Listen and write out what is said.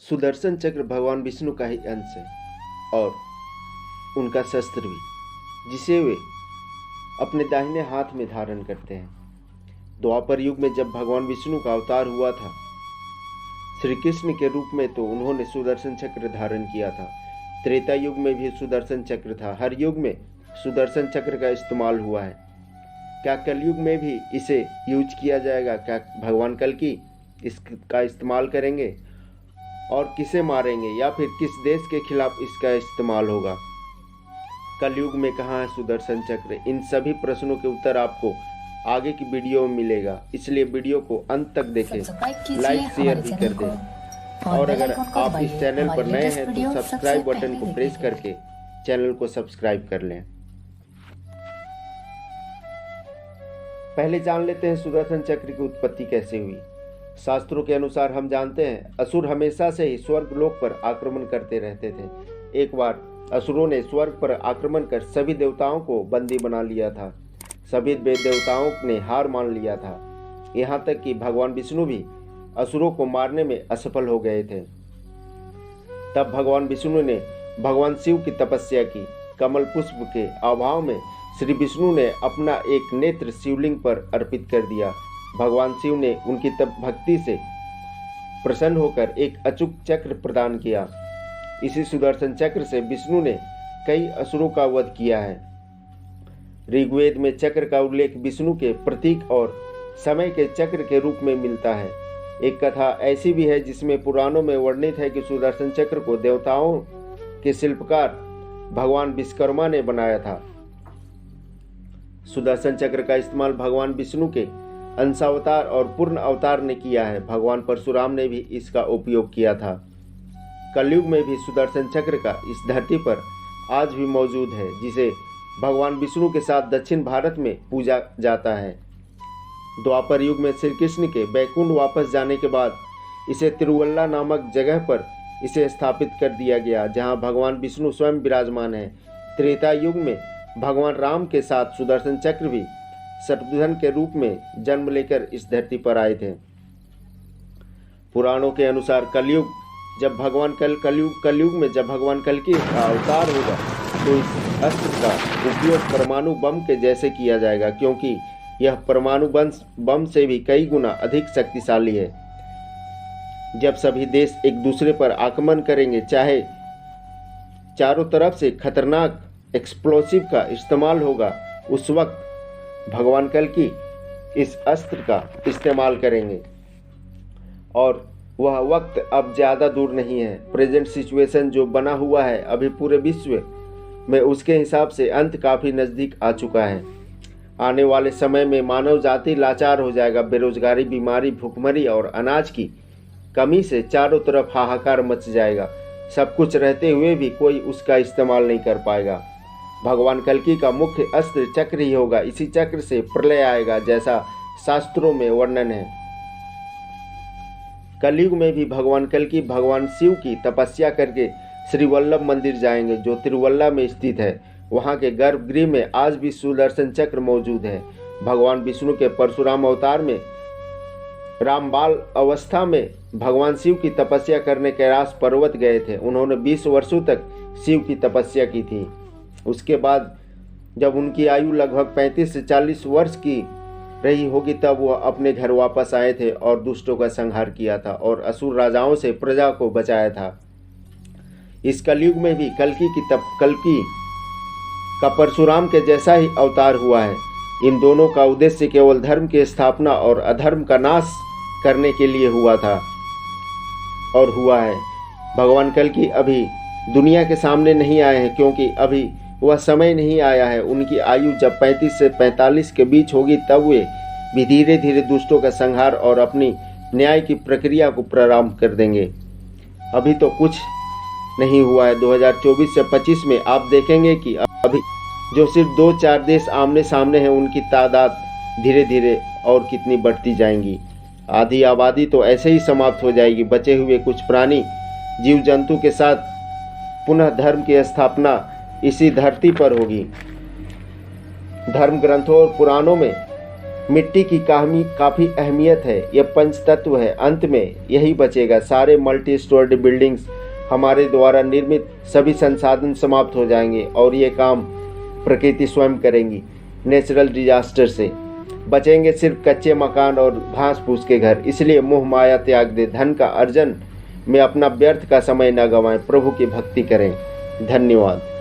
सुदर्शन चक्र भगवान विष्णु का ही अंश है और उनका शस्त्र भी, जिसे वे अपने दाहिने हाथ में धारण करते हैं। द्वापर युग में जब भगवान विष्णु का अवतार हुआ था श्री कृष्ण के रूप में, तो उन्होंने सुदर्शन चक्र धारण किया था। त्रेता युग में भी सुदर्शन चक्र था। हर युग में सुदर्शन चक्र का इस्तेमाल हुआ है। क्या कलयुग में भी इसे यूज किया जाएगा? क्या भगवान कल की इसका इस्तेमाल करेंगे और किसे मारेंगे, या फिर किस देश के खिलाफ इसका इस्तेमाल होगा? कलयुग में कहाँ है सुदर्शन चक्र? इन सभी प्रश्नों के उत्तर आपको आगे की वीडियो में मिलेगा, इसलिए वीडियो को अंत तक देखें, लाइक शेयर भी कर दें। और अगर आप इस चैनल पर नए हैं तो सब्सक्राइब बटन को प्रेस करके चैनल को सब्सक्राइब कर लें। पहले जान लेते हैं सुदर्शन चक्र की उत्पत्ति कैसे हुई। शास्त्रों के अनुसार हम जानते हैं असुर हमेशा से ही स्वर्ग लोक पर आक्रमण करते रहते थे। एक बार असुरों ने स्वर्ग पर आक्रमण कर सभी देवताओं को बंदी बना लिया था। सभी देवताओं ने हार मान लिया था। यहाँ तक कि भगवान विष्णु भी असुरों को मारने में असफल हो गए थे। तब भगवान विष्णु ने भगवान शिव की तपस्या की। कमल पुष्प के अभाव में श्री विष्णु ने अपना एक नेत्र शिवलिंग पर अर्पित कर दिया। भगवान शिव ने उनकी भक्ति से प्रसन्न होकर एक अचूक चक्र प्रदान किया। इसी सुदर्शन चक्र से विष्णु ने कई असुरों का वध किया है। ऋग्वेद में चक्र का उल्लेख विष्णु के प्रतीक और समय के चक्र के रूप में मिलता है। एक कथा ऐसी भी है जिसमें पुराणों में वर्णित है कि सुदर्शन चक्र को देवताओं के शिल्पकार भगवान विश्वकर्मा ने बनाया था। सुदर्शन चक्र का इस्तेमाल भगवान विष्णु के अंशावतार और पूर्ण अवतार ने किया है। भगवान परशुराम ने भी इसका उपयोग किया था। कलयुग में भी सुदर्शन चक्र का इस धरती पर आज भी मौजूद है, जिसे भगवान विष्णु के साथ दक्षिण भारत में पूजा जाता है। द्वापर युग में श्री कृष्ण के बैकुंठ वापस जाने के बाद इसे तिरुवल्ला नामक जगह पर इसे स्थापित कर दिया गया, जहां भगवान विष्णु स्वयं विराजमान है। त्रेता युग में भगवान राम के साथ सुदर्शन चक्र भी शत्रुघ्न के रूप में जन्म लेकर इस धरती पर आए थे। पुराणों के अनुसार कलयुग में जब भगवान कल्कि का अवतार होगा तो इस अस्त्र का उपयोग परमाणु बम के जैसे किया जाएगा, क्योंकि यह परमाणु बम से भी कई गुना अधिक शक्तिशाली है। जब सभी देश एक दूसरे पर आक्रमण करेंगे, चाहे चारों तरफ से खतरनाक एक्सप्लोसिव का इस्तेमाल होगा, उस वक्त भगवान कल्कि इस अस्त्र का इस्तेमाल करेंगे। और वह वक्त अब ज़्यादा दूर नहीं है। प्रेजेंट सिचुएशन जो बना हुआ है अभी पूरे विश्व में, उसके हिसाब से अंत काफ़ी नज़दीक आ चुका है। आने वाले समय में मानव जाति लाचार हो जाएगा। बेरोजगारी, बीमारी, भूखमरी और अनाज की कमी से चारों तरफ हाहाकार मच जाएगा। सब कुछ रहते हुए भी कोई उसका इस्तेमाल नहीं कर पाएगा। भगवान कल्कि का मुख्य अस्त्र चक्र ही होगा। इसी चक्र से प्रलय आएगा, जैसा शास्त्रों में वर्णन है। कलयुग में भी भगवान कल्कि भगवान शिव की तपस्या करके श्री वल्लभ मंदिर जाएंगे, जो तिरुवल्ला में स्थित है। वहाँ के गर्भगृह में आज भी सुदर्शन चक्र मौजूद है। भगवान विष्णु के परशुराम अवतार में रामबाल अवस्था में भगवान शिव की तपस्या करने कैलाश पर्वत गए थे। उन्होंने 20 वर्षों तक शिव की तपस्या की थी। उसके बाद जब उनकी आयु लगभग 35 से 40 वर्ष की रही होगी, तब वह अपने घर वापस आए थे और दुष्टों का संहार किया था और असुर राजाओं से प्रजा को बचाया था। इस कलयुग में भी कल्कि का परशुराम के जैसा ही अवतार हुआ है। इन दोनों का उद्देश्य केवल धर्म की स्थापना और अधर्म का नाश करने के लिए हुआ था और हुआ है। भगवान कल्कि अभी दुनिया के सामने नहीं आए हैं, क्योंकि अभी वह समय नहीं आया है। उनकी आयु जब 35 से 45 के बीच होगी, तब वे भी धीरे धीरे दुष्टों का संहार और अपनी न्याय की प्रक्रिया को प्रारंभ कर देंगे। अभी तो कुछ नहीं हुआ है। 2024 से 25 में आप देखेंगे कि अभी जो सिर्फ 2-4 देश आमने सामने हैं, उनकी तादाद धीरे धीरे और कितनी बढ़ती जाएंगी। आधी आबादी तो ऐसे ही समाप्त हो जाएगी। बचे हुए कुछ प्राणी जीव जंतु के साथ पुनः धर्म की स्थापना इसी धरती पर होगी। धर्म ग्रंथों और पुराणों में मिट्टी की काफ़ी अहमियत है। यह पंच तत्व है, अंत में यही बचेगा। सारे मल्टी स्टोर्ड बिल्डिंग्स, हमारे द्वारा निर्मित सभी संसाधन समाप्त हो जाएंगे और ये काम प्रकृति स्वयं करेंगी। नेचुरल डिजास्टर से बचेंगे सिर्फ कच्चे मकान और घास फूस के घर। इसलिए मोह माया त्याग दे, धन का अर्जन में अपना व्यर्थ का समय न गंवाएं, प्रभु की भक्ति करें। धन्यवाद।